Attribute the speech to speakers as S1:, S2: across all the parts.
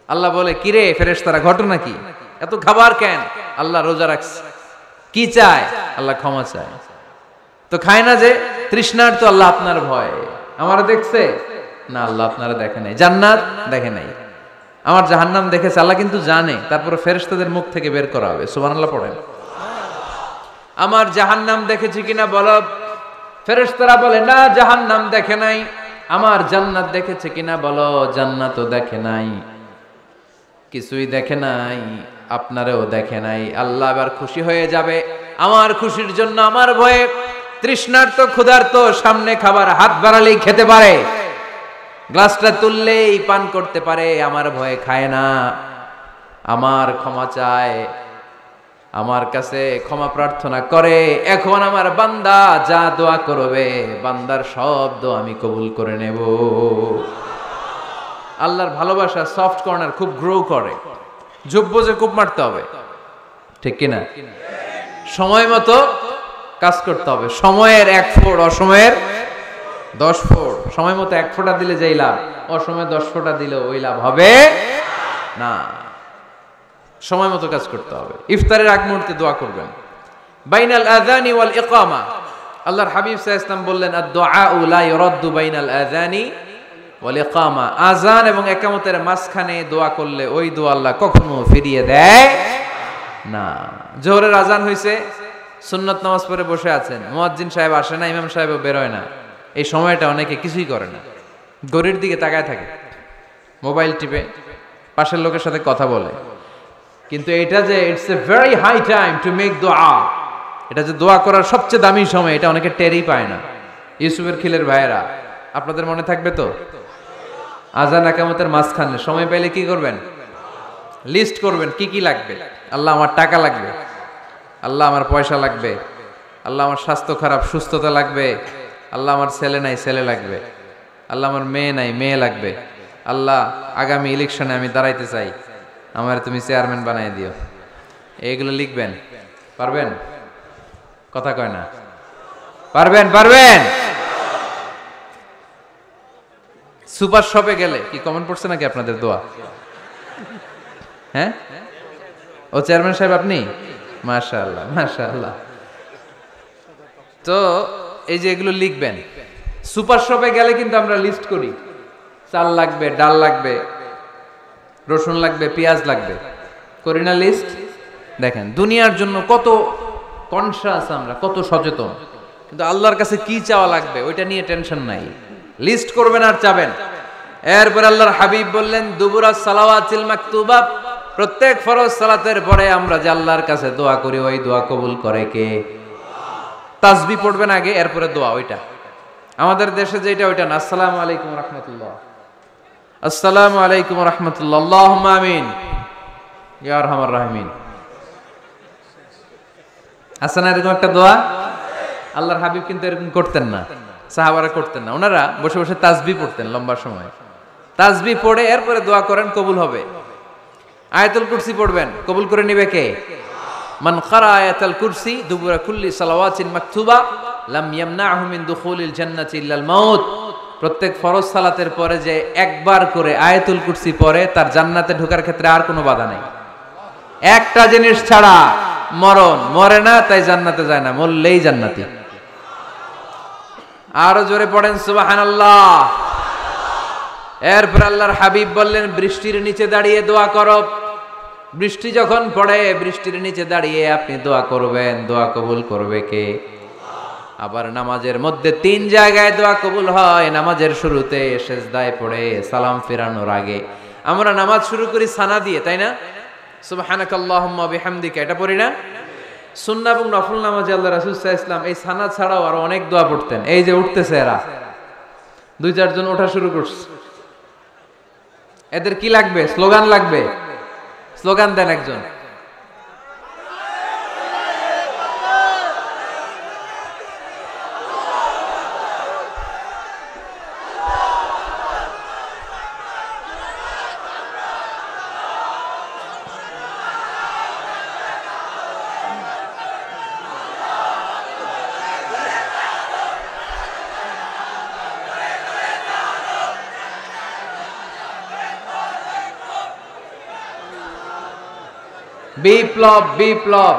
S1: আল্লাহ বলে, কিরে ফেরেশতারা, ঘটনা কি? এত খাবার কেন? আল্লাহ রোজা রাখছে। কি চায়? আল্লাহ ক্ষমা চায়। তো খায় না যে তৃষ্ণার, তো আল্লাহ আপনার ভয়। আমার দেখছে না, আল্লাহ আপনারা দেখে নাই। জান্নাত দেখে নাই, আমার জাহান্নাম দেখেছে। আল্লাহ কিন্তু জানে, তারপরে ফেরেশতাদের মুখ থেকে বের করা হবে। সুবহানাল্লাহ পড়েন। আমার জাহান্নাম দেখেছি কিনা বলো। ফেরেশতারা বলে, না জাহান্নাম দেখে নাই। আমার জান্নাত দেখেছে কিনা বলো। জান্নাতও দেখে নাই, কিছুই দেখে নাই, আপনারেও দেখে নাই। আল্লাহ এবার খুশি হয়ে যাবে। আমার খুশির জন্য আমার ভয়ে তৃষ্ণার্ত ক্ষুধার্ত সামনে খাবার হাত বাড়ালেই খেতে পারে, গ্লাসটা তুললেই পান করতে পারে, আমার ভয়ে খায় না। আমার ক্ষমা চায়, আমার কাছে ক্ষমা প্রার্থনা করে। এখন আমার বান্দা যা দোয়া করবে, বান্দার সব দোয়া আমি কবুল করে নেব। আল্লাহর ভালোবাসা সফট কর্নার খুব গ্রো করে, যোগ্য যে খুব মারতে হবে, ঠিক কিনা? সময় মতো কাজ করতে হবে। সময়ের 1 ফোঁট, অসময়ের 10 ফোঁট। সময় মতো 1 ফোঁটা দিলে যেই লাভ, অসময়ে 10 ফোঁটা দিলে ওই লাভ হবে না। সময় মতো কাজ করতে হবে। ইফতারের আগ মুহূর্তে দোয়া করবেন। বাইনাল আযানি ওয়াল ইকামা, আল্লাহর হাবিব সাল্লাল্লাহু আলাইহি ওয়াসাল্লাম বললেন, আদ-দুআউ লা ইউরাদ্দু বাইনাল আযানি ওয়াল ইকামা। আযান এবং ইকামতের মাঝখানে দোয়া করলে ওই দোয়া আল্লাহ কখনো ফিরিয়ে দেয় না। জোহরের আযান হইছে, সুন্নাত নামাজ পড়ে বসে আছেন, মুয়াজ্জিন সাহেব আসে না, ইমাম সাহেবও বের হয় না। এই সময়টা অনেকে কিছুই করে না, ঘড়ির দিকে তাকায় থাকে, মোবাইল টিপে, পাশের লোকের সাথে কথা বলে। কিন্তু এটা যে it's a very high time to make দোয়া, এটা যে দোয়া করার সবচেয়ে দামি সময়, এটা অনেকে টেরই পায় না। ইউসুফের খিলের ভাইয়েরা, আপনাদের মনে থাকবে তো? আযান ইকামতের মাঝখানে সময় পাইলে কি করবেন? লিস্ট করবেন কি কি লাগবে। আল্লাহ আমার টাকা লাগবে, আল্লাহ আমার পয়সা লাগবে, আল্লাহ আমার স্বাস্থ্য খারাপ, সুস্থতা লাগবে, আল্লাহ আমার ছেলে নাই, ছেলে লাগবে, আল্লাহ আমার মেয়ে নাই, মেয়ে লাগবে, আল্লাহ আগামী ইলেকশনে আমি দাঁড়াইতে চাই, আমার তুমি চেয়ারম্যান বানাই দিও। এইগুলো লিখবেন। পারবেন? কথা কয় না। পারবেন? পারবেন? সুপার শপে গেলে কি কমন পড়ছে নাকি আপনাদের দোয়া? হ্যাঁ, ও চেয়ারম্যান সাহেব আপনি? মাশাআল্লাহ, মাশাআল্লাহ। তো এই যে এগুলো লিখবেন। সুপার শপে গেলে কিন্তু আমরা লিস্ট করি, চাল লাগবে, ডাল লাগবে, রসুন লাগবে, পেঁয়াজ লাগবে, করি না লিস্ট? দেখেন দুনিয়ার জন্য কত কনশাস আমরা, কত সচেতন, কিন্তু আল্লাহর কাছে কি চাওয়া লাগবে ওইটা নিয়ে টেনশন নাই। লিস্ট করবেন আর চাবেন। এরপর আল্লাহর হাবিব বললেন, দুবুরা সালাওয়াতিল মাকতুবা, প্রত্যেক ফরজ সালাতের পরে আমরা যে আল্লাহর কাছে দোয়া করি, ওই দোয়া কবুল করে কে? তাসবিহ পড়বেন আগে, এরপরে দোয়া। ওইটা আমাদের দেশে যেটা, ওইটা না। আসসালামু আলাইকুম রাহমাতুল্লাহ, আসসালামু আলাইকুম রাহমাতুল্লাহ, আল্লাহুম্মা আমিন ইয়া আরহামার রাহিমিন। আছে না এরকম একটা দোয়া? আল্লাহর হাবিব কিন্তু এরকম করতেন না, সাহাবারা করতেন না। ওনারা বসে বসে তাসবিহ পড়তেন লম্বা সময়। তাসবিহ পড়ে এরপরে দোয়া করেন, কবুল হবে। আয়াতুল কুরসি পড়বেন, কবুল করে নিবে কে? মান ক্বারা আয়াতুল কুরসি দুবুরা কুল্লি সালাওয়াতিন মাকতুবা লাম ইয়ামনাহু মিন দুখুলিল জান্নাতি ইল্লাল মাউত। প্রত্যেক ফরজ সালাতের পরে যে একবার করে আয়াতুল কুরসি পড়ে, তার জান্নাতে ঢোকার ক্ষেত্রে আর কোনো বাধা নাই। একটা জিনিস ছাড়া, মরণ। মরে না তাই জান্নাতে যায় না, মরলেই জান্নাতি। আরো জোরে পড়েন সুবহানাল্লাহ। এরপর আল্লাহর হাবিব বললেন, বৃষ্টির নিচে দাঁড়িয়ে দোয়া করো। বৃষ্টি যখন পড়ে, বৃষ্টির নিচে দাঁড়িয়ে আপনি দোয়া করবেন, দোয়া কবুল করবে কে? আবার নামাজের মধ্যে 3 জায়গায় দোয়া কবুল হয়। নামাজের শুরুতে, সেজদায় পড়ে, সালাম ফেরানোর আগে। আমরা নামাজ শুরু করি সানা দিয়ে, তাই না? সুবহানাকাল্লাহুম্মা বিহামদিকা, এটা পড়ি না? সুন্নাহ এবং নফল নামাজে আল্লাহ রাসূল সাল্লাল্লাহু আলাইহি ওয়াসাল্লাম এই সানা ছাড়াও আরো অনেক দোয়া পড়তেন। এই যে উঠতেছে এরা, 2-4 জন ওঠা শুরু করছে, এদের কি লাগবে? স্লোগান লাগবে। স্লোগান দেন একজন। বিপ্লব বিপ্লব।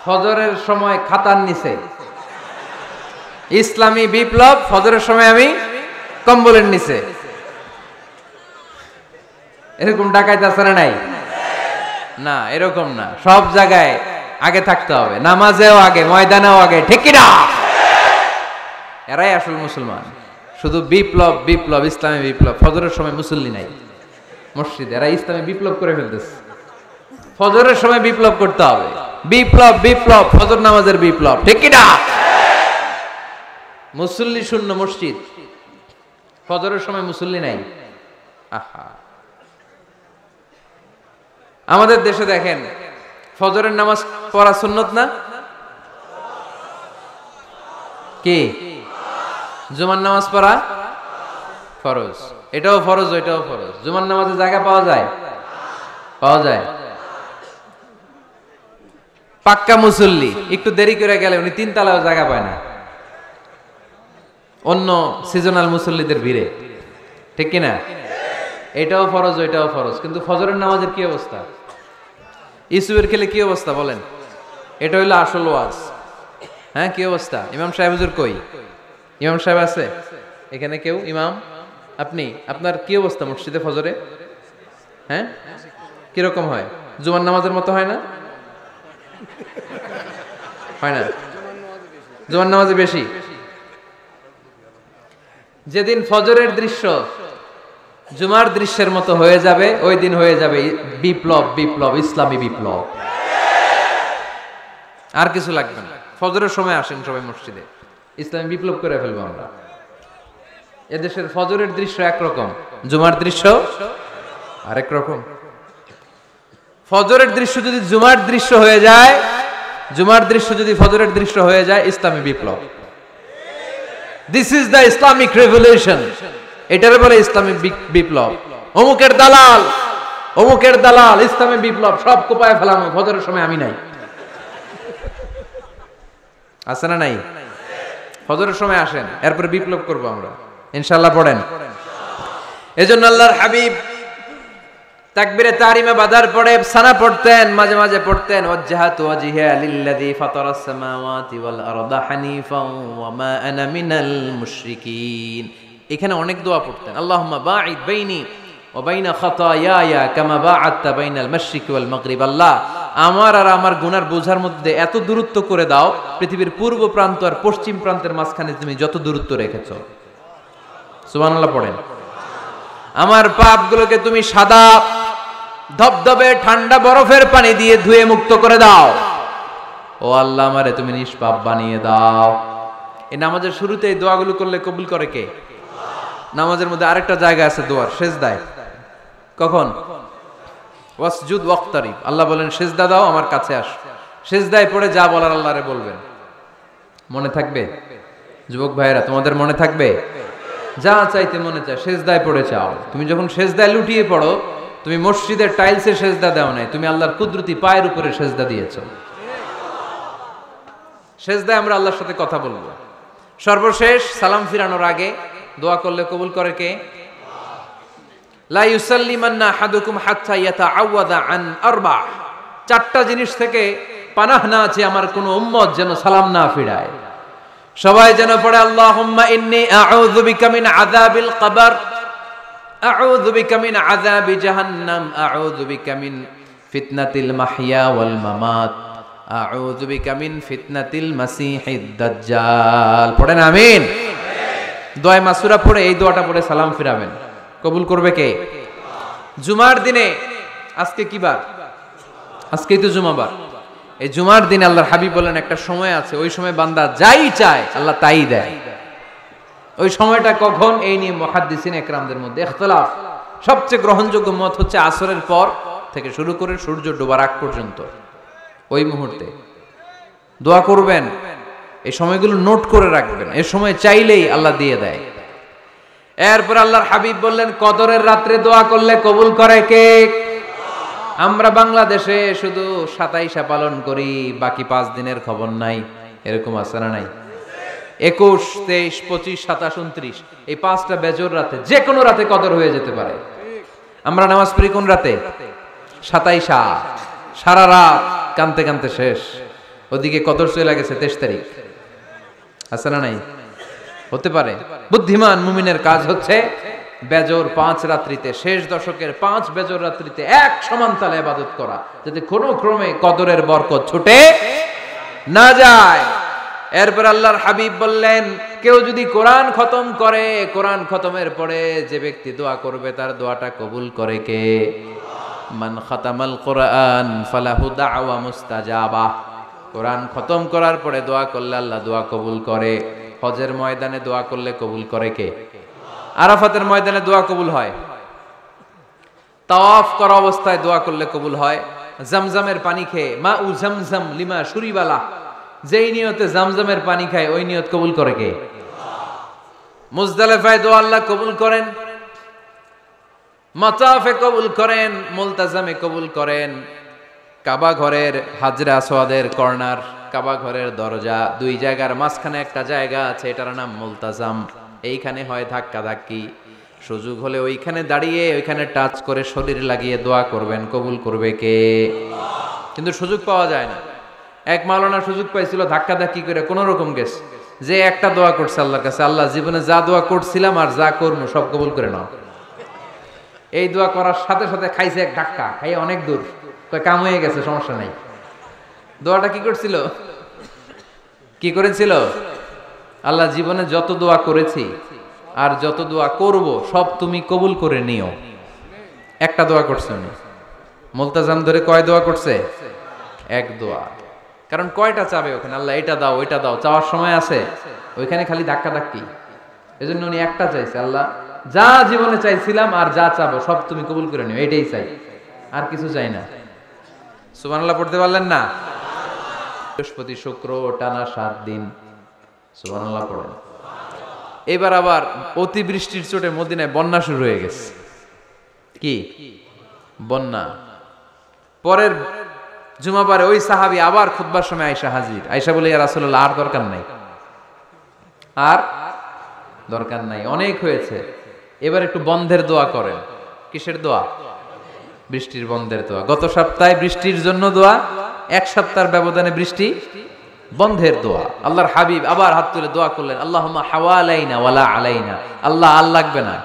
S1: ফজরের সময় খাতার নিচে, ইসলামী বিপ্লব। ফজরের সময় আমি কম্বলের নিচে। এরকম ডাকাইতে আছে না নাই? না, এরকম না। সব জায়গায় আগে থাকতে হবে, নামাজেও আগে, ময়দানেও আগে, ঠিক কি না? এরাই আসল মুসলমান। শুধু বিপ্লব বিপ্লব, ইসলামী বিপ্লব। ফজরের সময় মুসল্লি নাই মসজিদে, এরা ইসলামী বিপ্লব করে ফেলতেছে। ফজরের সময় বিপ্লব করতে হবে, বিপ্লব বিপ্লব, ফজর নামাজের বিপ্লব, ঠিক কি না? মুসল্লি শূন্য মসজিদ, ফজরের সময় মুসল্লি নাই। আহা, আমাদের দেশে দেখেন, ফজরের নামাজ পড়া সুন্নত না? কি? জুমার নামাজ পড়া ফরজ। এটাও ফরজ, ওইটাও ফরজ। জুমার নামাজে জায়গা পাওয়া যায়? পাওয়া যায়। পাক্কা মুসল্লি একটু দেরি করে গেলে উনি 3 তলাও জায়গা পায় না, অন্য সিজনাল মুসল্লিদের ভিড়ে, ঠিক কিনা? এটাও ফরজ, ওইটাও ফরজ। কিন্তু ফজরের নামাজের কি অবস্থা? ইসুবের খেলে কি অবস্থা বলেন? এটা হইলো আসল ওয়াজ। হ্যাঁ, কি অবস্থা? ইমাম সাহেব হুজুর কই? ইমাম সাহেব আছে এখানে? কেউ? ইমাম আপনি, আপনার কি অবস্থা মসজিদে ফজরে? হ্যাঁ, কিরকম হয়? জুমার নামাজের মতো হয় না? হয় না? জুমার নামাজে বেশি। যেদিন ফজরের দৃশ্য জুমার দৃশ্যের মতো হয়ে যাবে, ওই দিন হয়ে যাবে বিপ্লব বিপ্লব, ইসলামী বিপ্লব। আর কিছু লাগবে না। ফজরের সময় আসেন সবাই মসজিদে, ইসলামী বিপ্লব করে ফেলবো আমরা। এদেশের ফজরের দৃশ্য একরকম, জুমার দৃশ্য আরেক রকম। ফজরের দৃশ্য যদি জুমার দৃশ্য হয়ে যায়, জুমার দৃশ্য যদি ফজরের দৃশ্য হয়ে যায়, ইসলামী বিপ্লব। This is the Islamic revolution. এটারে বলে ইসলামী বিপ্লব। অমুকের দালাল, অমুকের দালাল, ইসলামী বিপ্লব সব কোপায় ফেলানো। ফজরের সময় আমি নাই, আছে না নাই? ফজরের সময় আসেন, এরপরে বিপ্লব করবো আমরা ইনশাআল্লাহ। পড়েন। এজন্য আল্লাহর হাবিব তাকবীরে তাহরিমে বাদার পড়ে সানা পড়তেন, মাঝে মাঝে পড়তেন ওয়াজহাতু ওয়াজহিয়া লিল্লাযী ফাতারাস সামাওয়াতি ওয়াল আরদা হানিফাও ওয়া মা আনা মিনাল মুশরিকিন। এখানে অনেক দোয়া পড়তেন। আল্লাহুম্মা বাঈদ বাইনি ওয়া বাইনা খাতায়ায়া কামা বাআদতা বাইনাল মাশরিকি ওয়াল মাগরিব। আল্লাহ, আমার আর আমার গুনার বোঝার মধ্যে এত দূরত্ব করে দাও, পৃথিবীর পূর্ব প্রান্ত আর পশ্চিম প্রান্তের মাঝখানে তুমি যত দূরত্ব রেখেছো। সুবহানাল্লাহ পড়েন। আমার পাপগুলোকে তুমি সাদা ধবধবে ঠান্ডা বরফের পানি দিয়ে ধুয়ে মুক্ত করে দাও। ও আল্লাহ, আমারে তুমি নিষ্পাপ বানিয়ে দাও। এই নামাজের শুরুতে এই দোয়াগুলো করলে কবুল করে কে? নামাজের মধ্যে আরেকটা জায়গা আছে দোয়ার, সেজদায়। কখন? ওয়াসজুদ ওয়াক্তারিব। আল্লাহ বলেন সেজদা দাও, আমার কাছে আস। সেজদায় পড়ে যা বলার আল্লাহরে বলবেন। মনে থাকবে? যুবক ভাইয়েরা, তোমাদের মনে থাকবে? যা চাইতে মনে চায় সেজদায় পড়ে চাও। তুমি যখন সেজদায় লুটিয়ে পড়ো, তুমি মসজিদের টাইলসে সেজদা দাও নাই, তুমি আল্লাহর কুদরতি পায়ের উপরে সেজদা দিয়েছো। সেজদায় আমরা আল্লাহর সাথে কথা বলবো। সর্বশেষ সালাম ফিরানোর আগে দোয়া করলে কবুল করে কে? লা ইউসাল্লিমান্না আহাদুকুম হাত্তা ইয়াতাআওয়াদা আন আরবা। 4টা জিনিস থেকে পানাহ না আছে আমার কোন উম্মত যেন সালাম না ফিরায়। সবাই যেন পড়ে আল্লাহুম্মা ইন্নী আউযু বিকা মিন আযাবিল কবর, আউযু বিকা মিন আযাবি জাহান্নাম, আউযু বিকা মিন ফিতনাতিল মাহইয়া ওয়াল মামাত, আউযু বিকা মিন ফিতনাতিল মাসিহিদ দাজ্জাল। পড়েন আমিন। দোয়া মাসুরা পড়ে এই দোয়াটা পড়ে সালাম ফিরাবেন। কবুল করবে কে? জুমার দিনে, আজকে কি বার? আজকেই তো জুমাবার। এই জুমার দিনে আল্লাহর হাবিব বলেন একটা সময় আছে, ওই সময় বান্দা যাই চায় আল্লাহ তাই দেয়। ওই সময়টা কখন? এই নিয়ে মুহাদ্দিসিন একরামদের মধ্যে ইখতিলাফ। সবচেয়ে গ্রহণযোগ্য মত হচ্ছে আসরের পর থেকে শুরু করে সূর্য ডোবার আগ পর্যন্ত, ওই মুহূর্তে দোয়া করবেন। এই সময়গুলো নোট করে রাখবেন, এই সময় চাইলেই আল্লাহ দিয়ে দেয়। এরপর আল্লাহর হাবিব বললেন কদরের রাত্রে দোয়া করলে কবুল করে কে? আমরা বাংলাদেশে শুধু 27 পালন করি, বাকি 5 দিনের খবর নাই। এরকম আছে না নাই? 21, 23, 25, 27, 29 এই 5টা বেজোর রাতে, যে কোনো রাতে কদর হয়ে যেতে পারে। আমরা নামাজ পড়ি কোন রাতে? 27 সারা রাত কানতে কানতে শেষ। ওদিকে কদর চলে গেছে 23 তারিখ। আছে না নাই? হতে পারে। বুদ্ধিমান মুমিনের কাজ হচ্ছে বেজর 5 রাত্রিতে, শেষ দশকের 5 বেজর রাত্রিতে এক সমান তালে ইবাদত করা, যাতে কোনো ক্রমে কদরের বরকত ছুটে না যায়। এরপর আল্লাহর হাবিব বললেন, কেউ যদি কোরআন খতম করে, কোরআন খতমের পরে যে ব্যক্তি দোয়া করবে তার দোয়াটা কবুল করে কে? মান খাতামাল কোরআন ফালাহু দাওয়া মুস্তাজাবা। কোরআন খতম করার পরে দোয়া করলে আল্লাহ দোয়া কবুল করে। হজের ময়দানে দোয়া করলে কবুল করে কে? আরাফাতের ময়দানে দোয়া কবুল হয়। তাওয়াফ করা অবস্থায় দোয়া করলে কবুল হয়। জামজামের পানি খেয়ে মা উ জামজাম লিমা শুরিবালা, যেই নিয়তে জামজামের পানি খায় ওই নিয়ত কবুল করে কে? মুজদালিফায় দোয়া আল্লাহ কবুল করেন, মাতাফে কবুল করেন, মুলতাজামে কবুল করেন। কাবা ঘরের হাজরে আসওয়াদের কর্নার, কাবা ঘরের দরজা, দুই জায়গার মাঝখানে একটা জায়গা আছে, এটার নাম মুলতাজাম। এইখানে হয় ধাক্কা ধাক্কি। সুযোগ হলে ওইখানে দাঁড়িয়ে ওইখানে টাচ করে শরীর লাগিয়ে দোয়া করবেন, কবুল করবে কে? কিন্তু সুযোগ পাওয়া যায় না। এক মাওলানা সুযোগ পাইছিল, ধাক্কা ধাক্কি করে কোন রকম গেছে, যে একটা দোয়া করছে আল্লাহর কাছে, আল্লাহ জীবনে যা দোয়া করছিলাম আর যা করবো সব কবুল করে নাও। এই দোয়া করার সাথে সাথে খাইছে এক ধাক্কা, খাইয়ে অনেক দূর, কাম হয়ে গেছে, সমস্যা নাই। দোয়াটা কি করছিল? কি করেছিল? আল্লাহ জীবনে যত দোয়া করেছি আর যত দোয়া করব সব তুমি কবুল করে নিও। একটা দোয়া করছে উনি। মুলতাজাম ধরে কয় দোয়া করছে? এক দোয়া। কারণ কয়টা চাবে ওখানে? আল্লাহ এটা দাও ওইটা দাও, চাওয়ার সময় আছে? ওইখানে খালি ধাক্কা ধাক্কি। এজন্য উনি একটা চাইছে, আল্লাহ যা জীবনে চাইছিলাম আর যা চাবো সব তুমি কবুল করে নিও, এটাই চাই, আর কিছু চাই না। সুবহানাল্লাহ পড়তে পারলেন না? বৃহস্পতি শুক্র টানা 7 দিন সুবহানাল্লাহ পড়েন। এবার আবার অতিবৃষ্টির চোটে মদিনায় বন্যা শুরু হয়ে গেছে। কি বন্যা? পরের জুমাবারে ওই সাহাবী আবার খুতবার সময় আয়েশা হাজির। আয়েশা বলে, ইয়া রাসূলুল্লাহ আর দরকার নাই, আর দরকার নাই, অনেক হয়েছে, এবার একটু বন্ধের দোয়া করেন। কিসের দোয়া? বৃষ্টির বন্ধের দোয়া। গত সপ্তাহে বৃষ্টির জন্য দোয়া, এক সপ্তাহের ব্যবধানে বৃষ্টি বন্ধের দোয়া। আল্লাহর হাবিব আবার হাত তুলে দোয়া করলেন, আল্লাহুম্মা হাওয়ালাইনা ওয়ালা আলাইনা। আল্লাহ আল লাগবে না,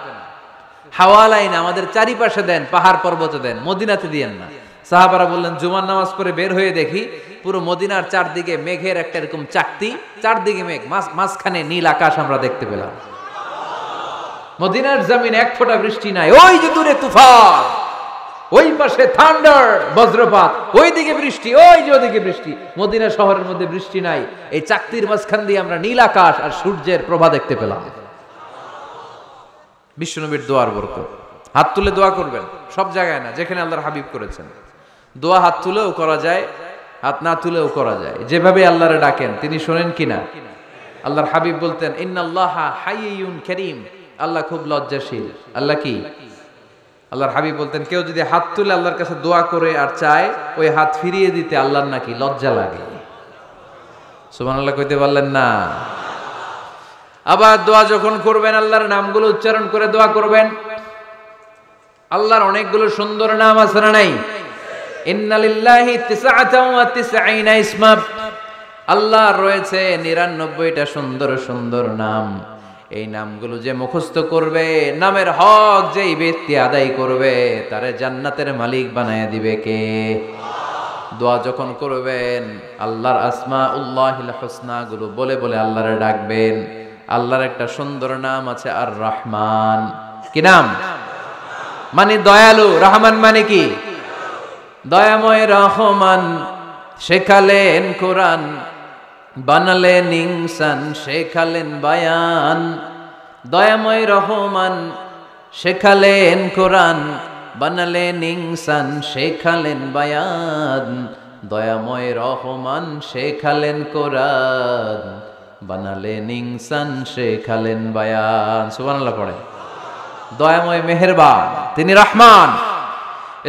S1: হাওয়ালাইনা আমাদের চারিপাশে দেন, পাহাড় পর্বতে দেন, মদিনাতে দিয়েন না। সাহাবারা বললেন, জুমার নামাজ পড়ে বের হয়ে দেখি পুরো মদিনার চারদিকে মেঘের একটা এরকম চাকতি, চারদিকে মেঘ, মাঝখানে নীল আকাশ আমরা দেখতে পেলাম। মদিনার জমিন এক ফোঁটা বৃষ্টি নাই। ওই যে দূরে তুফান, ওই পাশে থান্ডার বজ্রপাত, ওইদিকে বৃষ্টি, ওই যে ওদিকে বৃষ্টি। মদিনা শহরের মধ্যে বৃষ্টি নাই, এই চাকতির মাঝখান দিয়ে আমরা নীল আকাশ আর সূর্যের প্রভা দেখতে পেলাম। বিশ্বনবীর দোয়ার বরকত। হাত তুলে দোয়া করবেন, সব জায়গায় না, যেখানে আল্লাহর হাবিব করেছেন। দোয়া হাত তুলেও করা যায়, হাত না তুলেও করা যায়, যেভাবে আল্লাহরে ডাকেন তিনি শোনেন কিনা। আল্লাহর হাবিব বলতেন, ইন্নাল্লাহা হাইয়ুন কারীম, আল্লাহ খুব লজ্জাশীল। আল্লাহ কি? আল্লাহর হাবিব বলতেন, কেউ যদি হাত তুলে আল্লাহর কাছে দোয়া করে আর চায়, ওই হাত ফিরিয়ে দিতে আল্লাহর নাকি লজ্জা লাগে। সুবহানাল্লাহ কইতে পারলেন না? আবার দোয়া যখন করবেন আল্লাহর নামগুলো উচ্চারণ করে দোয়া করবেন। আল্লাহর অনেকগুলো সুন্দর নাম আছে না নাই? ইন্নালিল্লাহি 99 ইসমা, আল্লাহর রয়েছে 99টা সুন্দর সুন্দর নাম। এই নামগুলো যে মুখস্থ করবে, নামের হক যেই ব্যক্তি আদায় করবে, তারে জান্নাতের মালিক বানায় দিবে কে? দোয়া যখন করবেন আল্লাহর আসমাউল্লাহিল হুসনা গুলো বলে বলে আল্লাহরে ডাকবেন। আল্লাহর একটা সুন্দর নাম আছে আর রহমান। কি নাম? মানে দয়ালু। রহমান মানে কি? দয়াময়। রহমান শেখালেন কোরআন, বানালেন ইনসান, শেখালেন বায়ান। দয়াময় রহমান শেখালেন কোরআন, বানালেন ইনসান, শেখালেন বায়ান। দয়াময় রহমান শেখালেন কোরআন, বানালেন ইনসান, শেখালেন বায়ান। সুবহানাল্লাহ পড়ে। দয়াময় মেহেরবান, তিনি রহমান।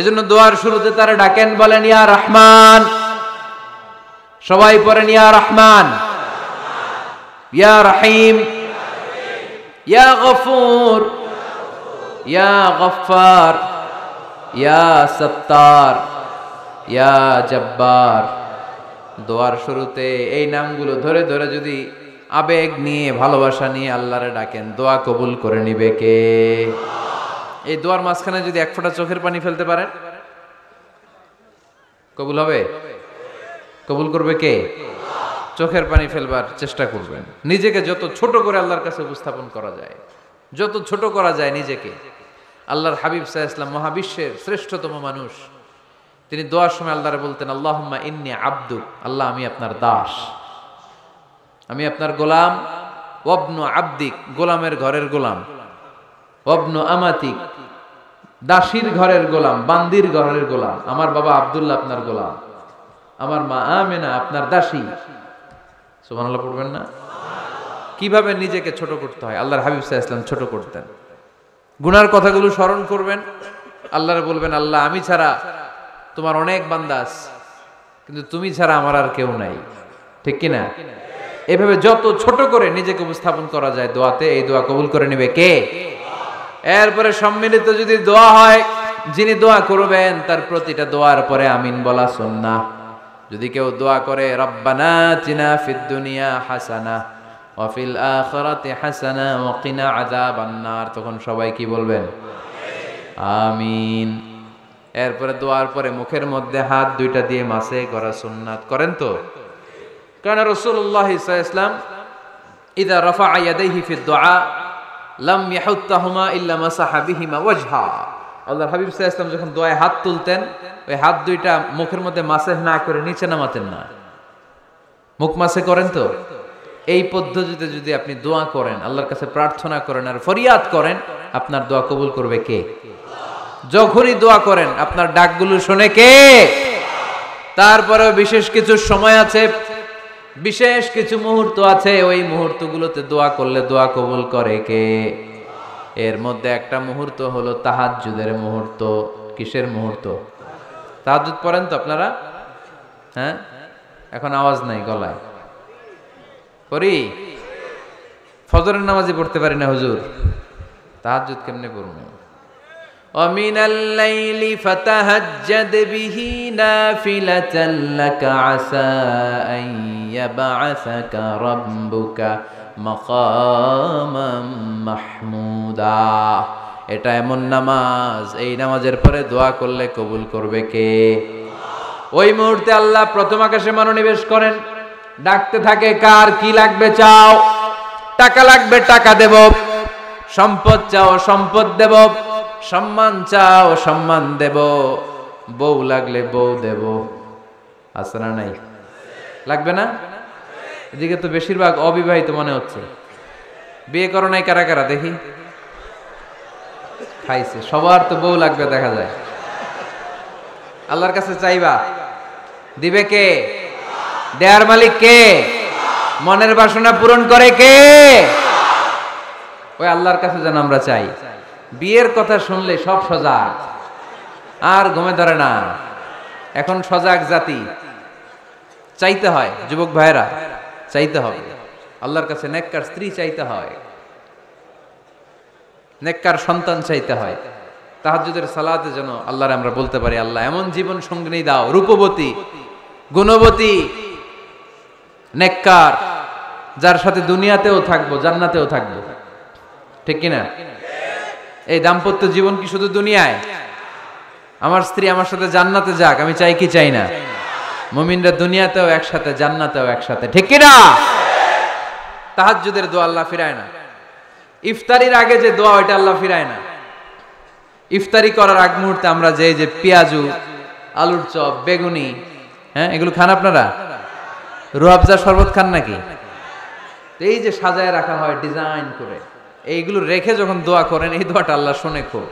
S1: এজন্য দোয়ার শুরুতে তারা ডাকেন, বলেন ইয়া রহমান। সবাই পড়েন ইয়া রহমান, ইয়া রহিম, ইয়া গফুর, ইয়া গফফার, ইয়া সত্তার, ইয়া জব্বার। দোয়ার শুরুতে এই নামগুলো ধরে ধরে যদি আবেগ নিয়ে ভালোবাসা নিয়ে আল্লাহরে ডাকেন, দোয়া কবুল করে নিবে কে? এই দোয়ার মাঝখানে যদি এক ফোঁটা চোখের পানি ফেলতে পারেন, কবুল হবে? কবুল করবে কে? চোখের পানি ফেলবার চেষ্টা করবেন। নিজেকে যত ছোট করে আল্লাহর কাছে উপস্থাপন করা যায়, যত ছোট করা যায় নিজেকে। আল্লাহর হাবিব সাল্লাল্লাহু আলাইহি ওয়াসাল্লাম মহাবিশ্বের শ্রেষ্ঠতম মানুষ, তিনি দোয়ার সময় আল্লাহরে বলতেন, আল্লাহুম্মা ইন্নী আবদুক, আল্লাহ আমি আপনার দাস, আমি আপনার গোলাম। ওয়াবনু আবদিক, গোলামের ঘরের গোলাম। ওয়াবনু আমাতিক, দাসীর ঘরের গোলাম, বান্দির ঘরের গোলাম। আমার বাবা আব্দুল্লাহ আপনার গোলাম, আমার মা আমেনা আপনার দাসী। সুবহানাল্লাহ পড়বেন না? কিভাবে নিজেকে ছোট করতে হয় আল্লাহর হাবিব সাল্লাল্লাহু আলাইহি ওয়াসাল্লাম ছোট করতেন। গুনার কথাগুলো স্মরণ করবেন, আল্লাহরে বলবেন, আল্লাহ আমি ছাড়া তোমার অনেক বান্দা আছে, কিন্তু তুমি ছাড়া আমার আর কেউ নাই, ঠিক কিনা? এভাবে যত ছোট করে নিজেকে উপস্থাপন করা যায় দোয়াতে, এই দোয়া কবুল করে নেবে কে? এরপরে সম্মিলিত যদি দোয়া হয়, যিনি দোয়া করবেন তার প্রতিটা দোয়ার পরে আমিন বলা সুন্নাহ। যদি কেউ দোয়া করে রব্বানা আতিনা ফিদ দুনিয়া হাসানাহ ওয়া ফিল আখিরাতি হাসানাহ ওয়া কিনা আযাবান নার, তখন সবাই কি বলবেন? আমিন। এরপরে দোয়ার পরে মুখের মধ্যে হাত দুইটা দিয়ে মাসে করা সুন্নাত। করেন তো? কারণ রাসূলুল্লাহ সাল্লাল্লাহু আলাইহি ওয়াসাল্লাম ইযা রাফা'a ইয়াদাইহি ফিদ দুআ লাম ইয়াহুত্তাহুমা ইল্লা মাসাহা বিহিমা ওয়াজহা। আল্লাহর হাবিব সাল্লাল্লাহু আলাইহি ওয়াসাল্লাম যখন দোয়ায় হাত তুলতেন, ওই হাত দুইটা মুখের মধ্যে মাসেহ না করে নিচে নামাতেন না। মুখ মাসে করেন তো? এই পদ্ধতিতে যদি আপনি দোয়া করেন, আল্লাহর কাছে প্রার্থনা করেন আর ফরিয়াদ করেন, আপনার দোয়া কবুল করবে কে? যখনই দোয়া করেন আপনার ডাকগুলো শুনে কে? তারপরেও বিশেষ কিছু সময় আছে, বিশেষ কিছু মুহূর্ত আছে, ওই মুহূর্তগুলোতে দোয়া করলে দোয়া কবুল করে কে? এর মধ্যে একটা মুহূর্ত হলো তাহাজ্জুদের মুহূর্ত। কিসের মুহূর্ত? তাহাজ্জুদ পড়েন তো আপনারা? হ্যাঁ, এখন আওয়াজ নাই গলায়। পড়ি? ফজরের নামাজই পড়তে পারি না হুজুর, তাহাজ্জুদ কেমনে পড়ব? ومن الليل فتهجد به نافلة لك عسى أن يبعثك ربك مقاما محمودا। এটা এমন নামাজ, এই নামাজের পরে দোয়া করলে কবুল করবে কে? ওই মুহূর্তে আল্লাহ প্রথম আকাশে মনোনিবেশ করেন, ডাকতে থাকে, কার কি লাগবে চাও? টাকা লাগবে টাকা দেব, সম্পদ চাও সম্পদ দেব, সম্মান চাও সম্মান দেব, বউ লাগলে বউ দেব। আছে না নাই? লাগবে না? এদিকে তো বেশিরভাগ অবিবাহিত মনে হচ্ছে। বিয়ে করো নাই কারা কারা দেখি? খাইছে। সবার তো বউ লাগবে দেখা যায়। আল্লাহর কাছে চাইবা, দিবে কে? দেয়ার মালিক কে? মনের বাসনা পূরণ করে কে? ওই আল্লাহর কাছে যেন আমরা চাই। বিয়ের কথা শুনলে সব সজাগ, আর ঘুমে ধরে না। এখন সজাগ জাতি, চাইতে হয়। যুবক ভাইরা চাইতে হবে আল্লাহর কাছে, নেককার স্ত্রী চাইতে হয়, নেককার সন্তান চাইতে হয়। তাহাজ্জুদের সালাতে যেন আল্লাহরে আমরা বলতে পারি, আল্লাহ এমন জীবন সঙ্গিনী দাও, রূপবতী, গুণবতী, নেককার, যার সাথে দুনিয়াতেও থাকবো জান্নাতেও থাকবো, ঠিক কিনা? এই দাম্পত্য জীবন কি শুধু দুনিয়ায়? আমার স্ত্রী আমার সাথে জান্নাতে যাক, আমি চাই কি চাই না? মুমিনরা দুনিয়াতেও একসাথে, জান্নাতেও একসাথে, ঠিক কিনা? তাহাজ্জুদের দোয়া আল্লাহ ফিরায় না। ইফতারির আগে যে দোয়া, ওইটা আল্লাহ ফিরায় না। ইফতারি করার আগ মুহূর্তে আমরা যে পেঁয়াজু, আলুর চপ, বেগুনি, হ্যাঁ এগুলো খান আপনারা? রুয়াবজা শরবত খান নাকি? এই যে সাজায় রাখা হয় ডিজাইন করে, এইগুলো রেখে যখন দোয়া করেন, এই দোয়াটা আল্লাহ শুনে খুব।